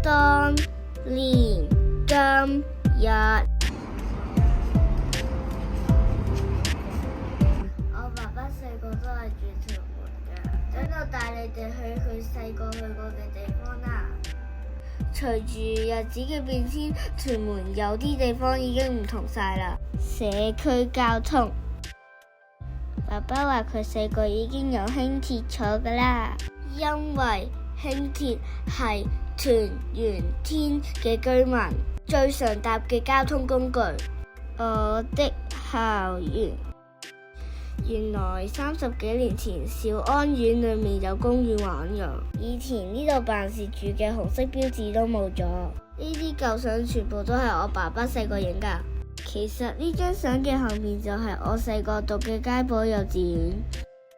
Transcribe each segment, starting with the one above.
當年今日，我爸爸細個都係住屯門嘅，等我帶你哋去佢細個去過嘅地方啦。隨住日子嘅變遷，屯門有啲地方已經唔同晒啦。社區交通，爸爸話佢細個已經有輕鐵坐噶啦，因為輕鐵係屯元天嘅居民最常搭嘅交通工具。我的校園，原來30幾年前兆安苑裏面有公園玩㗎，以前呢度辦事處嘅紅色標誌都冇咗。呢啲舊相全部都係我爸爸細個影㗎。其實呢張相嘅後面就係我細個讀嘅街寶幼稚園。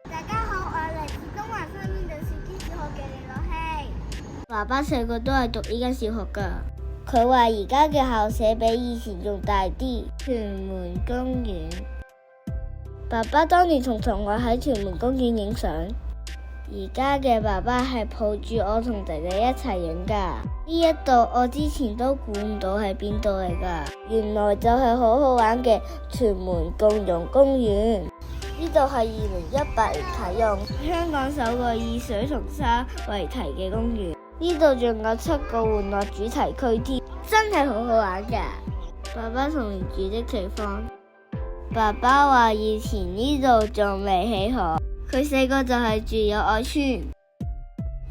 大家好，我嚟自東華三院第4間小學嘅李樂希。爸爸細個都係讀呢間小學㗎。佢話而家嘅校舍比以前仲大啲。屯門公園，爸爸當年同同學喺屯門公園影相。而家嘅爸爸係抱住我同弟弟一齊影㗎。呢一度我之前都估唔到係邊度嚟㗎，原來就係好好玩嘅屯門共融公園。呢度係2018年啟用，香港首個以水同沙為題嘅公園。呢度仲有7個玩樂主題區添，真係好好玩㗎。爸爸童年住的地方，爸爸話以前呢度仲未起好。佢細個就係住友愛邨，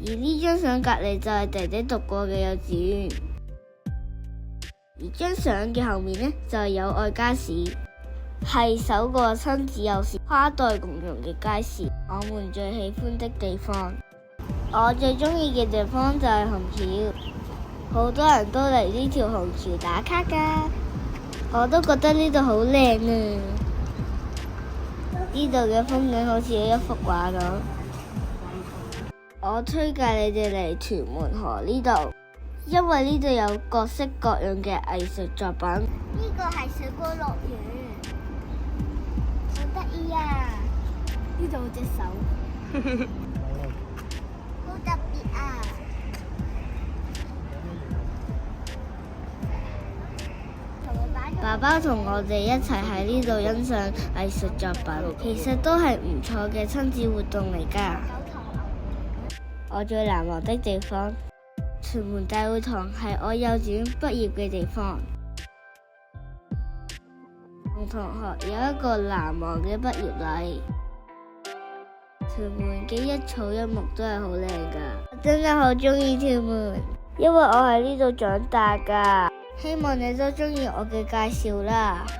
而呢張相隔離就係弟弟讀過嘅幼稚園。而張相嘅後面呢，就係友愛街市，係首個親子友善跨代共融嘅街市，我們最喜歡的地方。我最中意嘅地方就係虹橋，好多人都嚟呢條虹橋打卡㗎，我都覺得呢度好靚啊！呢度嘅風景好似一幅畫咁。我推介你哋嚟屯門河呢度，因為呢度有各式各樣嘅藝術作品。呢個係水果樂園，好得意啊！呢度有隻手，好特別啊！爸爸同我哋一齊喺呢度欣賞藝術作品，其實都係唔錯嘅親子活動嚟㗎。我最難忘的地方，屯門大會堂係我幼稚園畢業嘅地方，同同學有一個難忘嘅畢業禮。屯門嘅一草一木都係好靚㗎，我真係好鍾意屯門，因為我喺呢度長大㗎。希望你都鍾意我嘅介紹啦〜